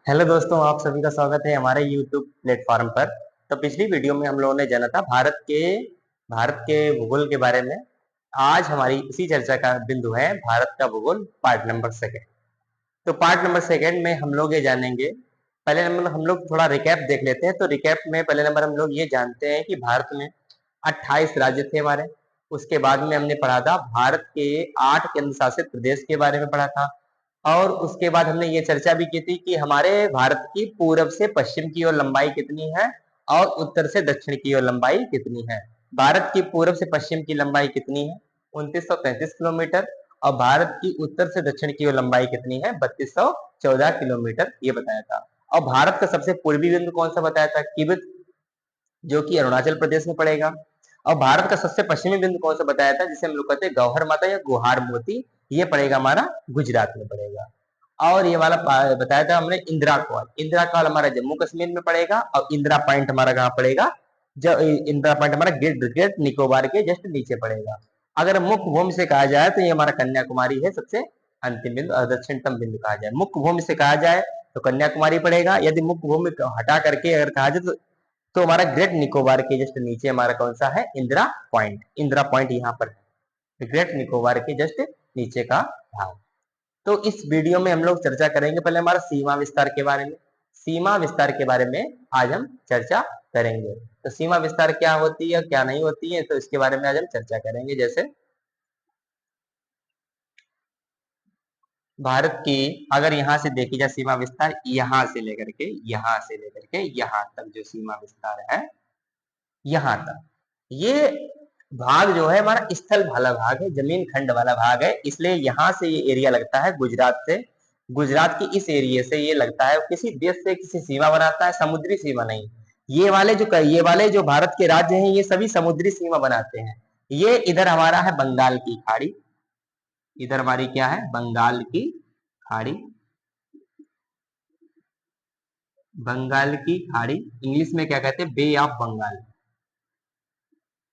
Hello दोस्तों, आप सभी का स्वागत है हमारे YouTube प्लेटफॉर्म पर। तो पिछली वीडियो में हम लोगों ने जाना था भारत के भूगोल के बारे में। आज हमारी इसी चर्चा का बिंदु है भारत का भूगोल पार्ट नंबर सेकेंड। तो पार्ट नंबर सेकेंड में हम लोग ये जानेंगे। पहले नंबर हम लोग थोड़ा रिकैप देख लेते हैं। तो रिकैप में पहले नंबर हम लोग ये जानते हैं कि भारत में 28 राज्य थे हमारे। उसके बाद में हमने पढ़ा था भारत के 8 केंद्र शासित प्रदेश के बारे में पढ़ा था। और उसके बाद हमने ये चर्चा भी की थी कि हमारे भारत की पूरब से पश्चिम की ओर लंबाई कितनी है और उत्तर से दक्षिण की ओर लंबाई कितनी है। भारत की पूरब से पश्चिम की लंबाई कितनी है? 2933 किलोमीटर। और भारत की उत्तर से दक्षिण की ओर लंबाई कितनी है? 3214 किलोमीटर, ये बताया था। और भारत का सबसे पूर्वी बिंदु कौन सा बताया था? तिब्बत, जो कि अरुणाचल प्रदेश में पड़ेगा। और भारत का सबसे पश्चिमी बिंदु कौन सा बताया था, जिसे हम लोग कहते हैं गौहर माता या गुहार मोती, ये पड़ेगा हमारा गुजरात में पड़ेगा। और ये वाला बताया था हमने इंदिरा कॉल। इंदिरा कॉल हमारा जम्मू कश्मीर में पड़ेगा। और इंदिरा पॉइंट हमारा कहाँ पड़ेगा? जो इंदिरा पॉइंट हमारा ग्रेट निकोबार के जस्ट नीचे पड़ेगा। अगर मुख्य भूमि से कहा जाए तो ये हमारा कन्याकुमारी है, सबसे अंतिम बिंदु और दक्षिणतम बिंदु कहा जाए। मुख्य भूमि से कहा जाए तो कन्याकुमारी पड़ेगा। यदि मुख्य भूमि हटा करके अगर कहा जाए तो हमारा ग्रेट निकोबार के जस्ट नीचे हमारा कौन सा है? इंदिरा पॉइंट। इंदिरा पॉइंट यहाँ पर है, ग्रेट निकोबार के जस्ट नीचे का भाग। तो इस वीडियो में हम लोग चर्चा करेंगे पहले हमारा सीमा विस्तार के बारे में। सीमा विस्तार के बारे में आज हम चर्चा करेंगे। तो सीमा विस्तार क्या होती है, क्या नहीं होती है, तो इसके बारे में आज हम चर्चा करेंगे। जैसे भारत की अगर यहाँ से देखी जाए सीमा विस्तार, यहाँ से लेकर के यहाँ तक जो सीमा विस्तार है, यहाँ तक ये भाग जो है हमारा स्थल वाला भाग है, जमीन खंड वाला भाग है। इसलिए यहाँ से ये एरिया लगता है गुजरात से। गुजरात की इस एरिया से ये लगता है किसी देश से किसी सीमा बनाता है, समुद्री सीमा नहीं। ये वाले जो भारत के राज्य हैं, ये सभी समुद्री सीमा बनाते हैं। ये इधर हमारा है बंगाल की खाड़ी। इधर हमारी क्या है? बंगाल की खाड़ी। बंगाल की खाड़ी इंग्लिश में क्या कहते हैं? Bay of Bengal.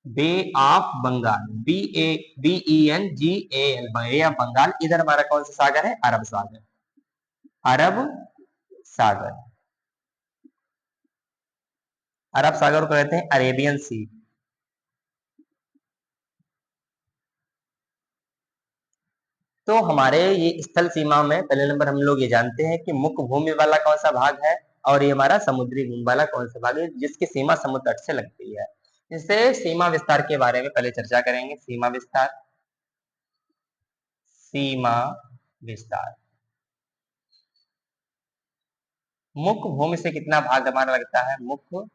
Bay of Bengal, BENGAL, bay of Bengal. इधर हमारा कौन सा सागर है? अरब सागर। अरब सागर। अरब सागर को कहते हैं अरेबियन सी। तो हमारे ये स्थल सीमा में पहले नंबर हम लोग ये जानते हैं कि मुख्य भूमि वाला कौन सा भाग है और ये हमारा समुद्री भूमि वाला कौन सा भाग है, जिसकी सीमा समुद्र तट से लगती है। इससे सीमा विस्तार के बारे में पहले चर्चा करेंगे। सीमा विस्तार, सीमा विस्तार। मुख्य भूमि से कितना भाग हमारा लगता है? मुख्य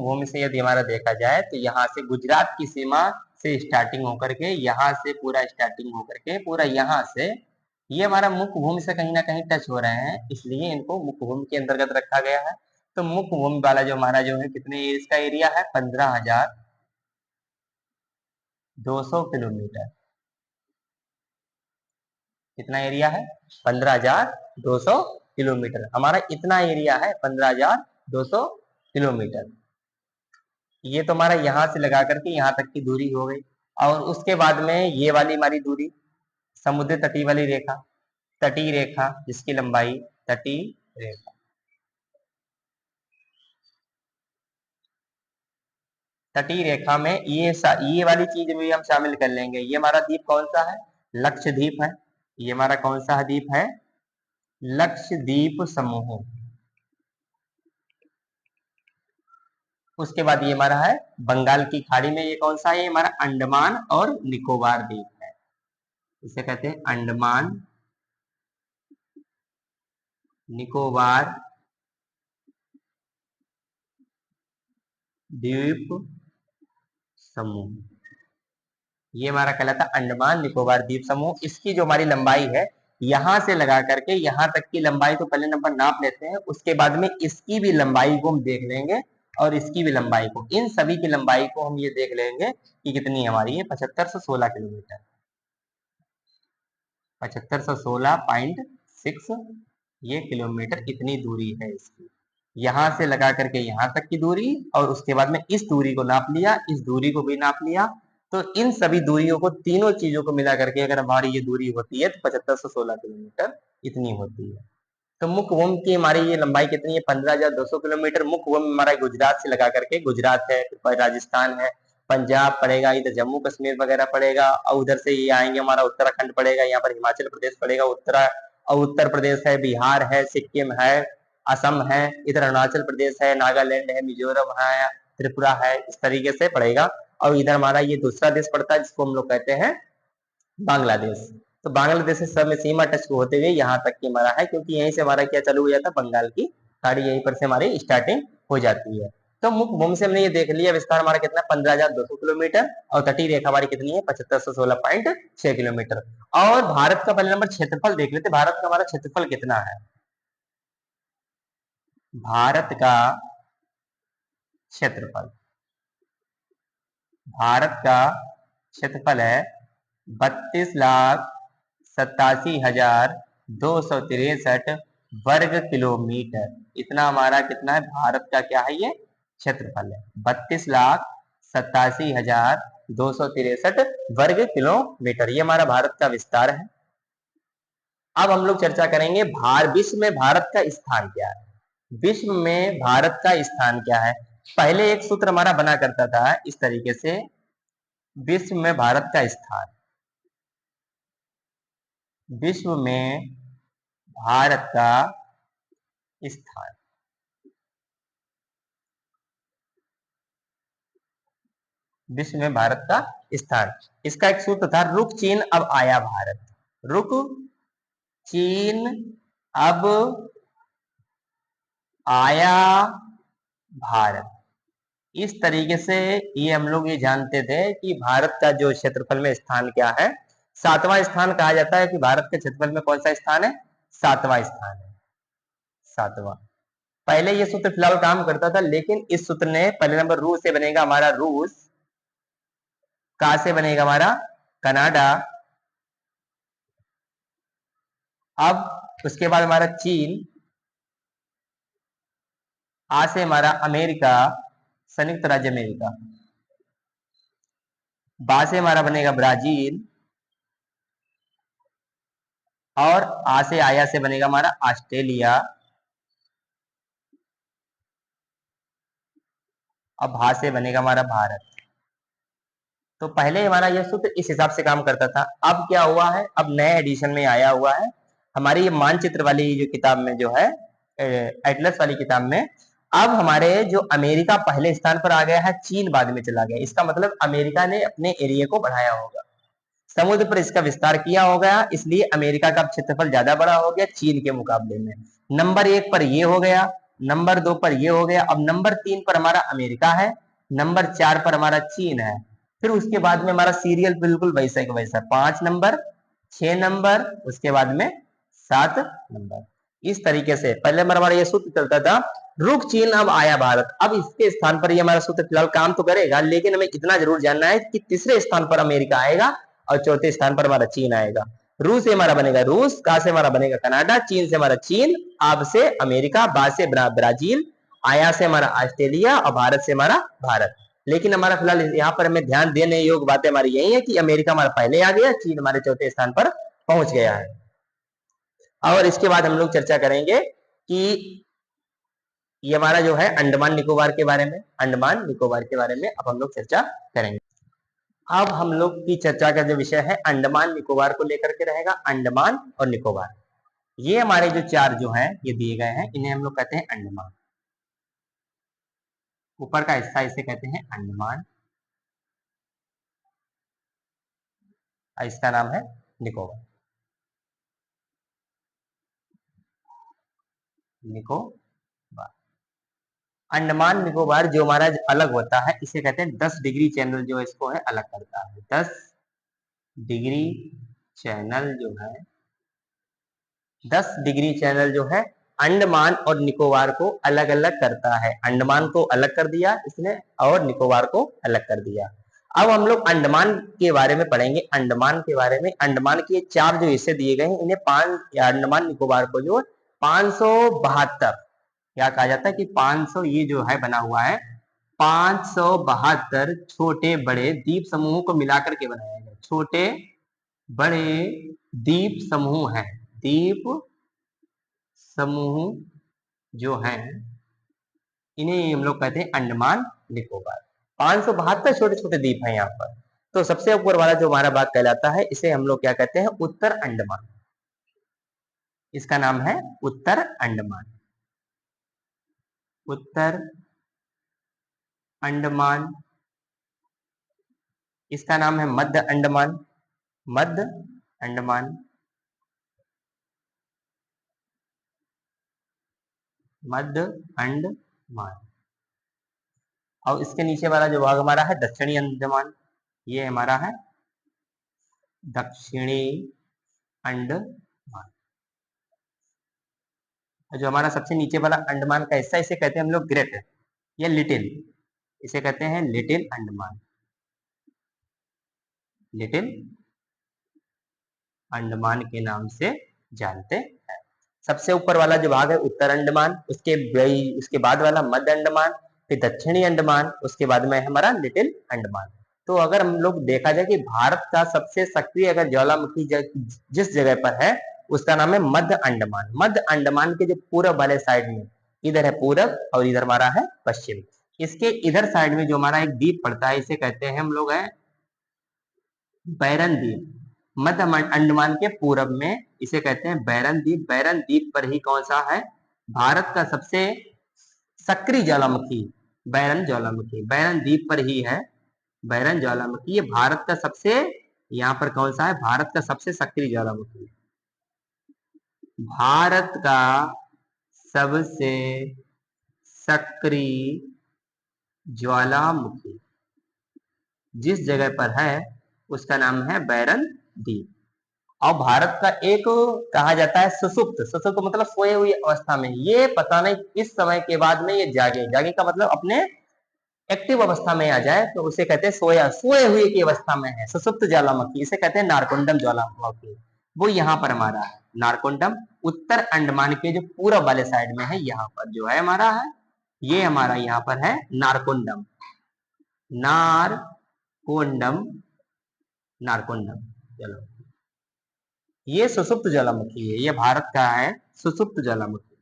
भूमि से यदि हमारा देखा जाए तो यहाँ से गुजरात की सीमा से स्टार्टिंग होकर के, यहाँ से पूरा स्टार्टिंग होकर के पूरा यहाँ से ये हमारा मुख्य भूमि से कहीं ना कहीं टच हो रहे हैं, इसलिए इनको मुख्य भूमि के अंतर्गत रखा गया है। तो मुख्य भूमि वाला जो हमारा जो है, कितने इसका एरिया है? 15,200 किलोमीटर। कितना एरिया है? 15,200 किलोमीटर हमारा इतना एरिया है, 15,200 किलोमीटर। ये तो हमारा यहाँ से लगा करके यहाँ तक की दूरी हो गई। और उसके बाद में ये वाली हमारी दूरी समुद्र तटीय वाली रेखा, तटीय रेखा जिसकी लंबाई, तटीय रेखा, तटीय रेखा में ये वाली चीज भी हम शामिल कर लेंगे। ये हमारा द्वीप कौन सा है? लक्षद्वीप है। ये हमारा कौन सा द्वीप है? लक्षद्वीप समूह। उसके बाद ये हमारा है बंगाल की खाड़ी में, ये कौन सा है? ये हमारा अंडमान और निकोबार द्वीप है। इसे कहते हैं अंडमान निकोबार द्वीप समूह। ये हमारा कहलाता है अंडमान निकोबार द्वीप समूह। इसकी जो हमारी लंबाई है, यहां से लगा करके यहां तक की लंबाई तो पहले नंबर नाप लेते हैं। उसके बाद में इसकी भी लंबाई को हम देख लेंगे और इसकी भी लंबाई को, इन सभी की लंबाई को हम ये देख लेंगे कि कितनी हमारी है। 7516 किलोमीटर, 7516.6 ये किलोमीटर इतनी दूरी है इसकी। यहां से लगा करके यहां तक की दूरी, और उसके बाद में इस दूरी को नाप लिया, इस दूरी को भी नाप लिया, तो इन सभी दूरियों को, तीनों चीजों को मिला करके अगर हमारी ये दूरी होती है तो 7516 किलोमीटर इतनी होती है। तो मुख्य भूमि की हमारी ये लंबाई कितनी है? 15,200 किलोमीटर। मुख्य भूमि हमारा गुजरात से लगा करके, गुजरात है, फिर राजस्थान है, पंजाब पड़ेगा, इधर जम्मू कश्मीर वगैरह पड़ेगा, और उधर से ये आएंगे हमारा उत्तराखंड पड़ेगा, यहाँ पर हिमाचल प्रदेश पड़ेगा, उत्तर प्रदेश है, बिहार है, सिक्किम है, असम है, इधर अरुणाचल प्रदेश है, नागालैंड है, मिजोरम है, त्रिपुरा है, इस तरीके से पड़ेगा। और इधर हमारा ये दूसरा देश पड़ता है जिसको हम लोग कहते हैं बांग्लादेश। तो बांग्लादेश से सब में सीमा टच होते हुए यहाँ तक की हमारा है, क्योंकि यहीं से हमारा क्या चालू हो जाता है, बंगाल की खाड़ी, यहीं पर से हमारी स्टार्टिंग हो जाती है। तो मुख्य भूमि से हमने ये देख लिया, विस्तार हमारा कितना 15,200 किलोमीटर, और तटीय रेखा हमारी कितनी है 7516.6 किलोमीटर। और भारत का पहले नंबर क्षेत्रफल देख लेते, भारत का हमारा क्षेत्रफल कितना है। भारत का क्षेत्रफल, भारत का क्षेत्रफल है 32,87,263 वर्ग किलोमीटर। इतना हमारा कितना है, भारत का क्या है ये क्षेत्रफल है, 32,87,263 वर्ग किलोमीटर। ये हमारा भारत का विस्तार है। अब हम लोग चर्चा करेंगे विश्व में भारत का स्थान क्या है। विश्व में भारत का स्थान क्या है? पहले एक सूत्र हमारा बना करता था इस तरीके से, विश्व में भारत का स्थान, विश्व में भारत का स्थान, विश्व में भारत का स्थान, इसका एक सूत्र था, रुक चीन अब आया भारत। रुक चीन अब आया भारत। इस तरीके से ये हम लोग ये जानते थे कि भारत का जो क्षेत्रफल में स्थान क्या है, 7वां स्थान कहा जाता है कि भारत के क्षेत्रफल में कौन सा स्थान है, 7वां स्थान है, 7वां। पहले ये सूत्र फिलहाल काम करता था, लेकिन इस सूत्र ने पहले नंबर रूस से बनेगा हमारा, रूस, का से बनेगा हमारा कनाडा, अब उसके बाद हमारा चीन, आ से हमारा अमेरिका, संयुक्त राज्य अमेरिका, बा से हमारा बनेगा ब्राजील, और आ से आया से बनेगा हमारा ऑस्ट्रेलिया, अब भा से बनेगा हमारा भारत। तो पहले हमारा यह सूत्र इस हिसाब से काम करता था। अब क्या हुआ है, अब नए एडिशन में आया हुआ है हमारी ये मानचित्र वाली जो किताब में जो है, एटलस वाली किताब में, अब हमारे जो अमेरिका पहले स्थान पर आ गया है, चीन बाद में चला गया। इसका मतलब अमेरिका ने अपने एरिया को बढ़ाया होगा, समुद्र पर इसका विस्तार किया होगा, इसलिए अमेरिका का क्षेत्रफल ज्यादा बड़ा हो गया चीन के मुकाबले में। नंबर 1 पर ये हो गया, नंबर 2 पर ये हो गया, अब नंबर 3 पर हमारा अमेरिका है, नंबर 4 पर हमारा चीन है, फिर उसके बाद में हमारा सीरियल बिल्कुल वैसा का वैसा, 5 नंबर, 6 नंबर, उसके बाद में 7 नंबर। इस तरीके से पहले हमारा ये सूत्र चलता था, रुक चीन अब आया भारत। अब इसके स्थान पर ये हमारा सूत्र फिलहाल काम तो करेगा, लेकिन हमें इतना जरूर जानना है कि तीसरे स्थान पर अमेरिका आएगा और चौथे स्थान पर हमारा चीन आएगा। रूस से हमारा बनेगा रूस, का से हमारा बनेगा कनाडा, चीन से हमारा चीन, अब से अमेरिका, बा से ब्राजील, आया से हमारा ऑस्ट्रेलिया, और भारत से हमारा भारत। लेकिन हमारा फिलहाल यहाँ पर हमें ध्यान देने योग्य बातें हमारी यही है कि अमेरिका हमारा पहले आ गया, चीन हमारे चौथे स्थान पर पहुंच गया है। और इसके बाद हम लोग चर्चा करेंगे कि ये हमारा जो है अंडमान निकोबार के बारे में, अंडमान निकोबार के बारे में अब हम लोग चर्चा करेंगे। अब हम लोग की चर्चा का जो विषय है अंडमान निकोबार को लेकर के रहेगा, अंडमान और निकोबार। ये हमारे जो 4 जो हैं ये दिए गए हैं, इन्हें हम लोग कहते हैं अंडमान, ऊपर का हिस्सा इसे कहते हैं अंडमान, और इसका नाम है निकोबार, निकोबार। अंडमान निकोबार जो हमारा अलग होता है, इसे कहते हैं 10 डिग्री चैनल, जो इसको है अलग करता है। 10 डिग्री चैनल जो है, 10 डिग्री चैनल जो है अंडमान और निकोबार को अलग अलग करता है। अंडमान को अलग कर दिया इसने और निकोबार को अलग कर दिया। अब हम लोग अंडमान के बारे में पढ़ेंगे, अंडमान के बारे में। अंडमान के 4 जो हिस्से दिए गए हैं, इन्हें 5, अंडमान निकोबार को जो 572 क्या कहा जाता है कि 500 ये जो है बना हुआ है 572 छोटे बड़े द्वीप समूहों को मिलाकर के बनाया गया। छोटे बड़े द्वीप समूह हैं, द्वीप समूह जो हैं इन्हें हम लोग कहते हैं अंडमान निकोबार। 572 छोटे छोटे द्वीप हैं यहाँ पर। तो सबसे ऊपर वाला जो हमारा भाग कहलाता है इसे हम लोग क्या कहते हैं, उत्तर अंडमान। इसका नाम है उत्तर अंडमान। उत्तर अंडमान, इसका नाम है मध्य अंडमान। मध्य अंडमान, मध्य अंडमान। और इसके नीचे वाला जो भाग हमारा है दक्षिणी अंडमान, ये हमारा है दक्षिणी अंडमान। जो हमारा सबसे नीचे वाला अंडमान का हिस्सा इसे कहते हैं हम लोग ग्रेट या लिटिल, इसे कहते हैं लिटिल अंडमान। लिटिल अंडमान के नाम से जानते हैं। सबसे ऊपर वाला जो भाग है उत्तर अंडमान, उसके बाद वाला मध्य अंडमान, फिर दक्षिणी अंडमान, उसके बाद में हमारा लिटिल अंडमान। तो अगर हम लोग देखा जाए कि भारत का सबसे सक्रिय अगर ज्वालामुखी जिस जगह पर है उसका नाम है मध्य अंडमान। मध्य अंडमान के जो पूर्व वाले साइड में, इधर है पूरब और इधर हमारा है पश्चिम। इसके इधर साइड में जो हमारा एक द्वीप पड़ता है इसे कहते हैं हम लोग है बैरन द्वीप। मध्य अंडमान के पूरब में इसे कहते हैं बैरन द्वीप। बैरन द्वीप पर ही कौन सा है, भारत का सबसे सक्रिय ज्वालामुखी बैरन ज्वालामुखी, बैरन द्वीप पर ही है बैरन ज्वालामुखी। ये भारत का सबसे, यहाँ पर कौन सा है, भारत का सबसे सक्रिय ज्वालामुखी। भारत का सबसे सक्रिय ज्वालामुखी जिस जगह पर है उसका नाम है बैरन द्वीप। और भारत का एक कहा जाता है सुसुप्त, सुसुप्त मतलब सोए हुई अवस्था में, ये पता नहीं किस समय के बाद में ये जागे, जागे का मतलब अपने एक्टिव अवस्था में आ जाए तो उसे कहते हैं सोए हुए की अवस्था में है, सुसुप्त ज्वालामुखी। इसे कहते हैं नारकोंडम ज्वालामुखी। वो यहाँ पर हमारा है नारकोंडम, उत्तर अंडमान के जो पूर्व वाले साइड में है, यहाँ पर जो है हमारा है, ये हमारा यहाँ पर है नारकोंडम। नारकोंडम, नारकोंडम चलो, ये सुसुप्त ज्वालामुखी है, ये भारत का है सुसुप्त ज्वालामुखी।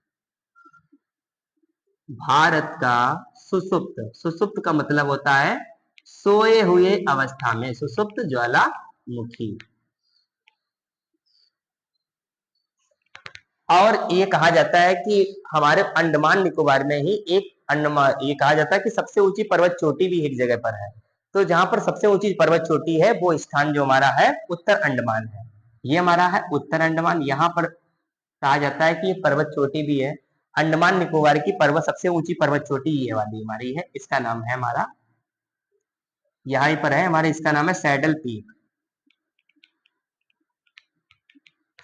भारत का सुसुप्त, सुसुप्त का मतलब होता है सोए हुए अवस्था में, सुसुप्त ज्वालामुखी। और ये कहा जाता है कि हमारे अंडमान निकोबार में ही एक अंडमान, ये कहा जाता है कि सबसे ऊंची पर्वत चोटी भी एक जगह पर है। तो जहां पर सबसे ऊंची पर्वत चोटी है वो स्थान जो हमारा है उत्तर अंडमान है। ये हमारा है उत्तर अंडमान। यहाँ पर कहा जाता है कि ये पर्वत चोटी भी है। अंडमान निकोबार की सबसे ऊंची पर्वत चोटी ये वाली हमारी है, इसका नाम है हमारा, यहाँ पर है हमारे, इसका नाम है सैडल पीक।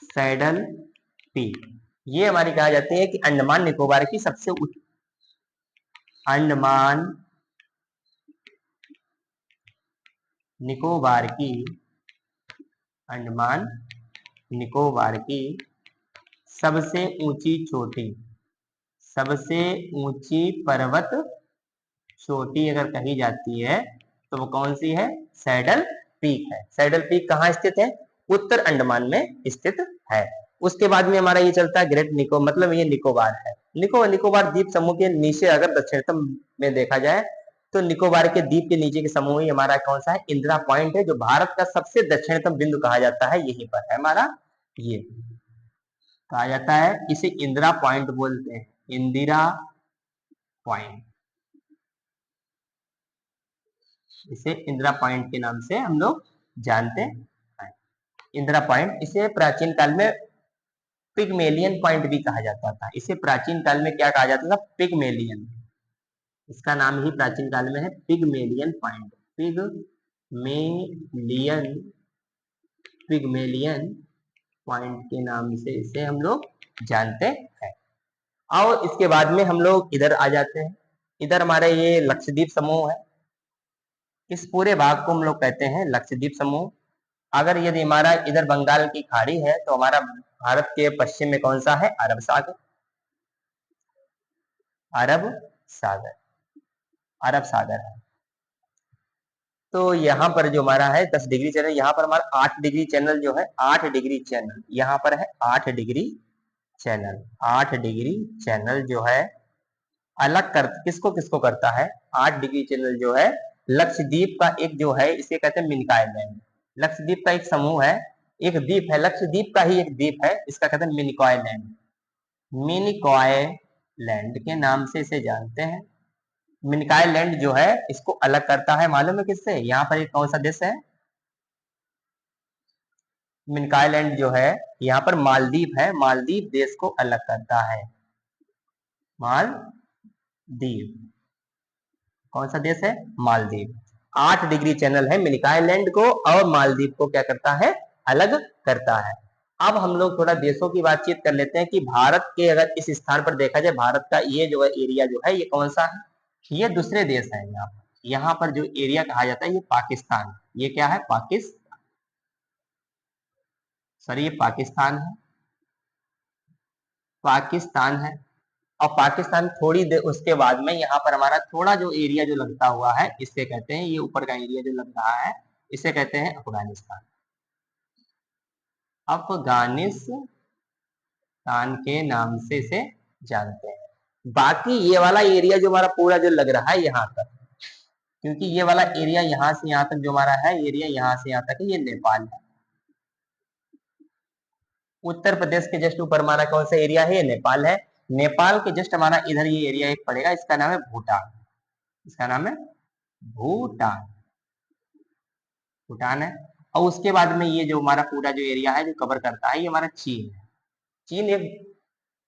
सैडल पीक ये हमारी कहा जाती है कि अंडमान निकोबार की सबसे अंडमान निकोबार की, अंडमान निकोबार की सबसे ऊंची चोटी, सबसे ऊंची पर्वत चोटी अगर कही जाती है तो वो कौन सी है, सैडल पीक है। सैडल पीक कहाँ स्थित है, उत्तर अंडमान में स्थित है। उसके बाद में हमारा ये चलता है ग्रेट निको, मतलब ये निकोबार है। निकोबार द्वीप समूह के नीचे अगर दक्षिणतम में देखा जाए तो निकोबार के द्वीप के नीचे के समूह ही हमारा कौन सा है, इंदिरा पॉइंट है, जो भारत का सबसे दक्षिणतम बिंदु कहा जाता है, यहीं पर है हमारा, ये कहा जाता है, इसे इंदिरा पॉइंट बोलते हैं, इंदिरा पॉइंट, इसे इंदिरा पॉइंट के नाम से हम लोग जानते हैं। इंदिरा पॉइंट, इसे प्राचीन काल में पिगमेलियन पॉइंट भी कहा जाता था। इसे प्राचीन काल में क्या कहा जाता था, पिगमेलियन, इसका नाम ही प्राचीन काल में है Pygmalion point. Pygmalion, Pygmalion point के नाम से इसे हम लोग जानते हैं। और इसके बाद में हम लोग इधर आ जाते हैं। इधर हमारे ये लक्षद्वीप समूह है, इस पूरे भाग को हम लोग कहते हैं लक्षद्वीप समूह। अगर यदि हमारा इधर बंगाल की खाड़ी है तो हमारा भारत के पश्चिम में कौन सा है, अरब सागर, अरब सागर। अरब सागर है। तो यहाँ पर जो हमारा है 10 डिग्री चैनल, यहाँ पर हमारा 8 डिग्री चैनल जो है, 8 डिग्री चैनल यहाँ पर है, 8 डिग्री चैनल, 8 डिग्री चैनल जो है अलग कर किसको किसको करता है, 8 डिग्री चैनल जो है लक्षद्वीप का एक जो है, इसे कहते हैं मिनिक आइलैंड। लक्षद्वीप का एक समूह है, एक द्वीप है, लक्षद्वीप का ही एक द्वीप है, इसका कहते हैं मिनिक आइलैंड। मिनिक आइलैंड के नाम से इसे जानते हैं। मिनिक आइलैंड जो है इसको अलग करता है, मालूम है किससे? यहाँ पर एक कौन सा देश है? मिनिक आइलैंड जो है यहाँ पर मालदीव है, मालदीव देश को अलग करता है। मालदीव कौन सा देश है? मालदीव। 8 डिग्री चैनल है, मिनिक आइलैंड को और मालदीव को क्या करता है? अलग करता है। अब हम लोग थोड़ा देशों की बातचीत कर लेते हैं कि भारत के अगर इस स्थान पर देखा जाए, भारत का ये जो है एरिया जो है ये कौन सा है? ये दूसरे देश है। यहाँ पर जो एरिया कहा जाता है ये पाकिस्तान, ये क्या है? पाकिस्तान, सॉरी ये पाकिस्तान है, पाकिस्तान है। और पाकिस्तान थोड़ी देर उसके बाद में यहाँ पर हमारा थोड़ा जो एरिया जो लगता हुआ है इससे कहते हैं, ये ऊपर का एरिया जो लग रहा है इसे कहते हैं अफगानिस्तान। अफगानिस्तान के नाम से इसे जानते हैं। बाकी ये वाला एरिया जो हमारा पूरा जो लग रहा है यहाँ तक, क्योंकि ये वाला एरिया यहाँ से यहाँ तक जो हमारा है एरिया, यहाँ से यहाँ तक ये नेपाल है। उत्तर प्रदेश के जस्ट ऊपर हमारा कौन सा एरिया है? ये नेपाल है। नेपाल के जस्ट हमारा इधर ये एरिया एक पड़ेगा, इसका नाम है भूटान। इसका नाम है भूटान, भूटान है। और उसके बाद में ये जो हमारा पूरा जो एरिया है जो कवर करता है ये हमारा चीन है। चीन एक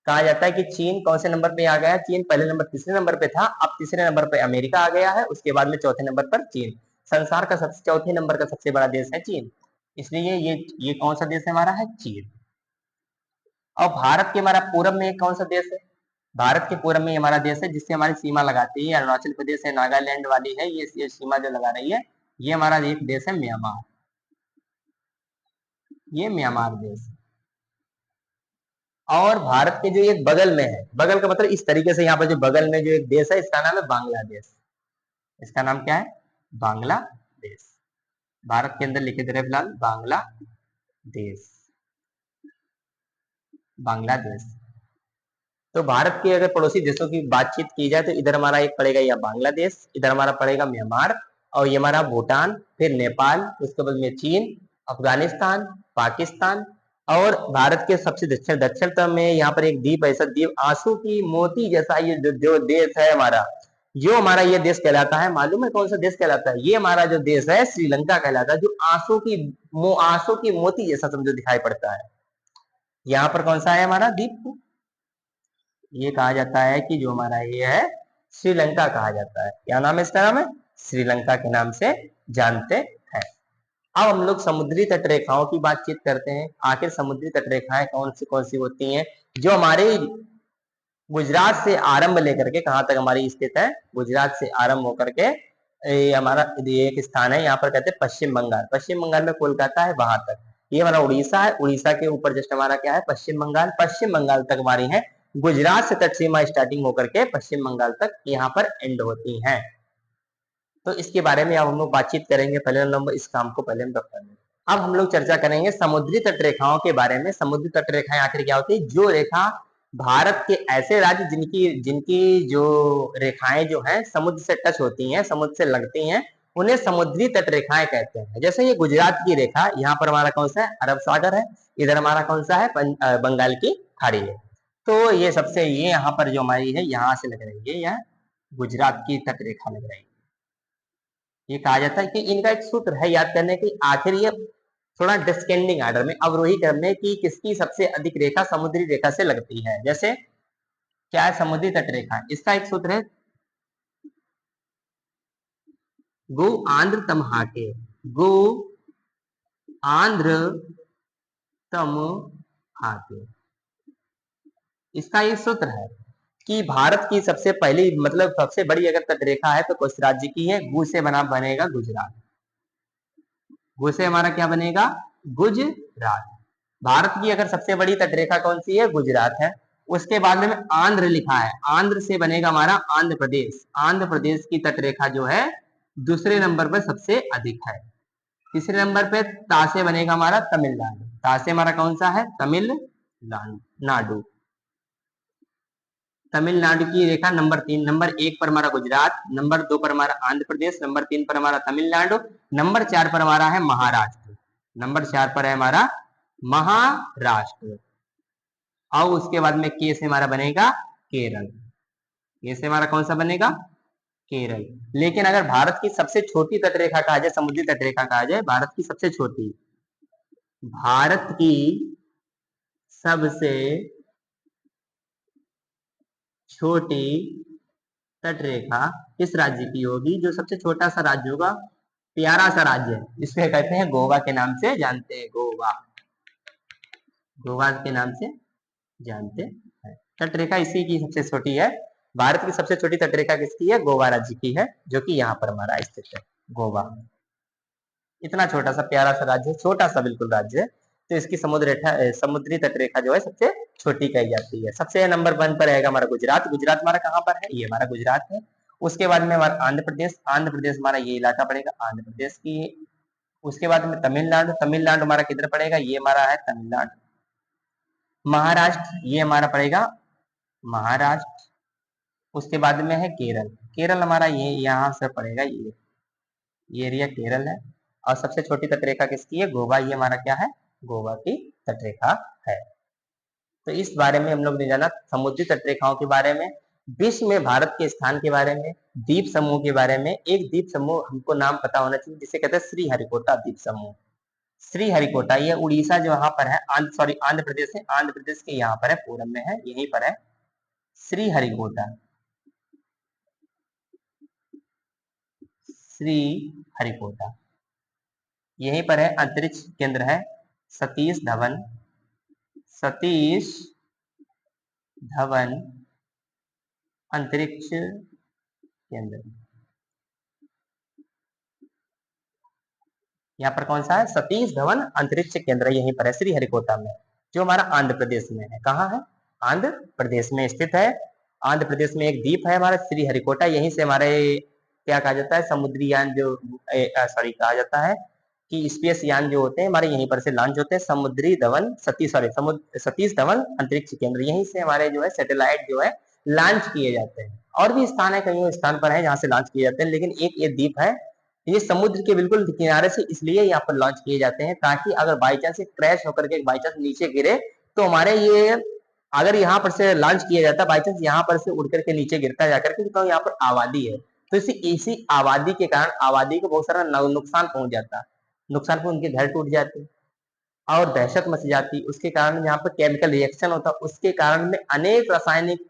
कहा जाता है कि चीन कौन से नंबर पे आ गया है? चीन पहले नंबर तीसरे नंबर पे था, अब तीसरे नंबर पे अमेरिका आ गया है, उसके बाद में चौथे नंबर पर चीन। संसार का सबसे चौथे नंबर का सबसे बड़ा देश है चीन, इसलिए ये कौन सा देश है हमारा? है चीन। और भारत के हमारा पूरब में कौन सा देश है? भारत के पूरब में हमारा देश है जिससे हमारी सीमा लगाती है, अरुणाचल प्रदेश है, नागालैंड वाली है, ये सीमा जो लगा रही है ये हमारा एक देश है म्यांमार, ये म्यांमार देश। और भारत के जो एक बगल में है, बगल का मतलब इस तरीके से यहाँ पर जो बगल में जो एक देश है इसका नाम है बांग्लादेश। इसका नाम क्या है? बांग्लादेश। भारत के अंदर लिखे दे रहे फिलहाल बांग्लादेश, बांग्लादेश। तो भारत के अगर पड़ोसी देशों की बातचीत की जाए तो इधर हमारा एक पड़ेगा या बांग्लादेश, इधर हमारा पड़ेगा म्यांमार, और ये हमारा भूटान, फिर नेपाल, उसके बाद में चीन, अफगानिस्तान, पाकिस्तान। और भारत के सबसे दक्षिणतम में यहाँ पर एक द्वीप, ऐसा द्वीप आंसू की मोती जैसा ये जो देश है हमारा, जो हमारा ये देश कहलाता है, मालूम है कौन सा देश कहलाता है? ये हमारा जो देश है श्रीलंका कहलाता है, जो आंसू की मोती जैसा समझो दिखाई पड़ता है। यहाँ पर कौन सा है हमारा द्वीप? ये कहा जाता है कि जो हमारा ये है श्रीलंका कहा जाता है। क्या नाम है इसका? नाम है श्रीलंका के नाम से जानते हैं। अब हम लोग समुद्री तट रेखाओं की बातचीत करते हैं। आखिर समुद्री तट रेखाएं कौन सी होती हैं? जो हमारे गुजरात से आरंभ लेकर के कहां तक हमारी स्थित है? गुजरात से आरंभ होकर के हमारा एक स्थान है, यहाँ पर कहते हैं पश्चिम बंगाल। पश्चिम बंगाल में कोलकाता है, वहां तक। ये हमारा उड़ीसा है, उड़ीसा के ऊपर जस्ट हमारा क्या है? पश्चिम बंगाल। पश्चिम बंगाल तक हमारी है, गुजरात से तट सीमा स्टार्टिंग होकर के पश्चिम बंगाल तक यहाँ पर एंड होती है। तो इसके बारे में अब हम लोग बातचीत करेंगे। पहले नंबर इस काम को पहले हम कर लेंगे। अब हम लोग चर्चा करेंगे समुद्री तट रेखाओं के बारे में। समुद्री तट रेखाएं आखिर क्या होती है? जो रेखा भारत के ऐसे राज्य जिनकी जो रेखाएं जो हैं समुद्र से टच होती हैं, समुद्र से लगती हैं, उन्हें समुद्री तट रेखाएं कहते हैं। जैसे ये गुजरात की रेखा, यहाँ पर हमारा कौन सा है? अरब सागर है। इधर हमारा कौन सा है? बंगाल की खाड़ी है। तो ये सबसे ये यहाँ पर जो हमारी है यहाँ से लग रही है, यह गुजरात की तट रेखा लग रही है। ये कहा जाता है कि इनका एक सूत्र है याद करने की, आखिर ये थोड़ा डिस्केंडिंग आर्डर में, अवरोही क्रम में, कि किसकी सबसे अधिक रेखा समुद्री रेखा से लगती है। जैसे क्या है? समुद्री तट रेखा, इसका एक सूत्र है गो आंध्र तम हाके, गो आंध्र तम हाके। इसका ये सूत्र है कि भारत की सबसे पहली मतलब सबसे बड़ी अगर तट रेखा है तो किस राज्य की है? गु से बनेगा गुजरात। गु से हमारा क्या बनेगा? गुजरात। भारत की अगर सबसे बड़ी तट रेखा कौन सी है? गुजरात है। उसके बाद में आंध्र लिखा है, आंध्र से बनेगा हमारा आंध्र प्रदेश। आंध्र प्रदेश की तटरेखा जो है दूसरे नंबर पर सबसे अधिक है। तीसरे नंबर पे ता से बनेगा हमारा तमिलनाडु। ता से हमारा कौन सा है? तमिलनाडु। तमिलनाडु की रेखा नंबर 3। नंबर 1 पर हमारा गुजरात, नंबर 2 पर हमारा आंध्र प्रदेश, नंबर 3 पर हमारा तमिलनाडु, नंबर 4 पर हमारा है महाराष्ट्र। नंबर 4 पर है हमारा महाराष्ट्र। और उसके बाद में के से हमारा बनेगा केरल। के से हमारा कौन सा बनेगा? केरल। लेकिन अगर भारत की सबसे छोटी तटरेखा कहा जाए, समुद्री तटरेखा कहा जाए, भारत की सबसे छोटी, भारत की सबसे छोटी तटरेखा किस राज्य की होगी? जो सबसे छोटा सा राज्य होगा, प्यारा सा राज्य है, इसको कहते हैं गोवा के नाम से जानते हैं। गोवा, गोवा के नाम से जानते हैं। तटरेखा इसी की सबसे छोटी है। भारत की सबसे छोटी तटरेखा किसकी है? गोवा राज्य की है, जो कि यहाँ पर हमारा स्थित है। गोवा इतना छोटा सा प्यारा सा राज्य है, छोटा सा बिल्कुल राज्य है, तो इसकी समुद्री तटरेखा जो है सबसे छोटी कही जाती है। सबसे नंबर 1 पर रहेगा हमारा गुजरात। गुजरात हमारा कहाँ पर है? ये हमारा गुजरात है। उसके बाद में हमारा आंध्र प्रदेश। आंध्र प्रदेश हमारा ये इलाका पड़ेगा आंध्र प्रदेश की। उसके बाद में तमिलनाडु। तमिलनाडु हमारा किधर पड़ेगा? ये हमारा है तमिलनाडु। महाराष्ट्र ये हमारा पड़ेगा महाराष्ट्र। उसके बाद में है केरल। केरल हमारा ये यहाँ से पड़ेगा, ये एरिया केरल है। और सबसे छोटी तटरेखा किसकी है? गोवा। ये हमारा क्या है? गोवा की तटरेखा है। तो इस बारे में हम लोग ने जाना समुद्री तटरेखाओं के बारे में, विश्व में भारत के स्थान के बारे में, द्वीप समूह के बारे में। एक द्वीप समूह हमको नाम पता होना चाहिए जिसे कहते हैं श्रीहरिकोटा द्वीप समूह। श्रीहरिकोटा ये उड़ीसा जो यहाँ पर है, आंध्र प्रदेश है, आंध्र प्रदेश के यहाँ पर है, पूरब में है, यहीं पर है श्रीहरिकोटा। श्रीहरिकोटा यहीं पर है। अंतरिक्ष केंद्र है सतीश धवन अंतरिक्ष केंद्र। यहाँ पर कौन सा है? सतीश धवन अंतरिक्ष केंद्र यहीं पर है श्रीहरिकोटा में, जो हमारा आंध्र प्रदेश में है। कहाँ है? आंध्र प्रदेश में स्थित है। आंध्र प्रदेश में एक द्वीप है हमारा श्रीहरिकोटा, यहीं से हमारे क्या कहा जाता है, समुद्री यान जो कहा जाता है कि स्पेस यान जो होते हैं हमारे यहीं पर से लॉन्च होते हैं। सतीश धवन अंतरिक्ष केंद्र, यहीं से हमारे जो है सैटेलाइट जो है लॉन्च किए जाते हैं। और भी स्थान है, कई स्थान पर है जहाँ से लॉन्च किए जाते हैं, लेकिन एक ये द्वीप है, ये समुद्र के बिल्कुल किनारे से इसलिए यहाँ पर लॉन्च किए जाते हैं ताकि अगर बाई चांस क्रैश होकर के बाई चांस नीचे गिरे तो हमारे ये, अगर यहाँ पर से लॉन्च किया जाता बाई चांस यहाँ पर से उड़ करके नीचे गिरता जाकर के, तो यहाँ पर आबादी है, तो इसी आबादी के कारण आबादी को बहुत सारा नुकसान पहुंच जाता, नुकसान पर उनके घर टूट जाते और दहशत मच जाती। उसके कारण यहाँ पर केमिकल रिएक्शन होता, उसके कारण में अनेक रासायनिक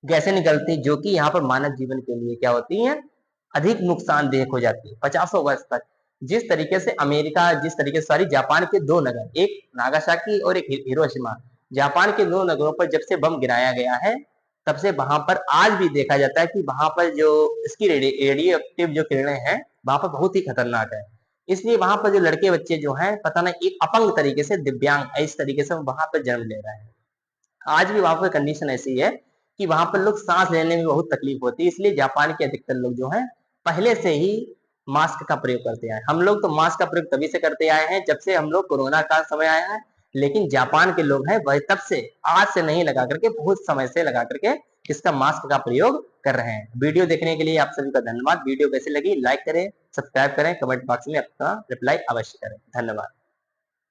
गैसें निकलती जो कि यहाँ पर मानव जीवन के लिए क्या होती हैं? अधिक नुकसानदेह हो जाती है 50 वर्ष तक। जिस तरीके से अमेरिका, जिस तरीके से जापान के 2 नगर, एक नागासाकी और एक हिरोशिमा, जापान के 2 नगरों पर जब से बम गिराया गया है तब से वहां पर आज भी देखा जाता है कि वहां पर जो इसकी रेडियो एक्टिव जो किरणें हैं वहां पर बहुत ही खतरनाक है। इसलिए वहां पर जो लड़के बच्चे जो हैं पता नहीं एक अपंग तरीके से, दिव्यांग इस तरीके से वहां पर जन्म ले रहे हैं। आज भी वहां पर कंडीशन ऐसी है कि वहां पर लोग सांस लेने में बहुत तकलीफ होती है, इसलिए जापान के अधिकतर लोग जो हैं पहले से ही मास्क का प्रयोग करते आए। हम लोग तो मास्क का प्रयोग तभी से करते आए हैं जब से हम लोग कोरोना का समय आया है, लेकिन जापान के लोग हैं वह तब से, आज से नहीं लगा करके, बहुत समय से लगा करके इसका मास्क का प्रयोग कर रहे हैं। वीडियो देखने के लिए आप सभी का धन्यवाद। वीडियो कैसी लगी लाइक करें, सब्सक्राइब करें, कमेंट बॉक्स में अपना रिप्लाई अवश्य करें। धन्यवाद।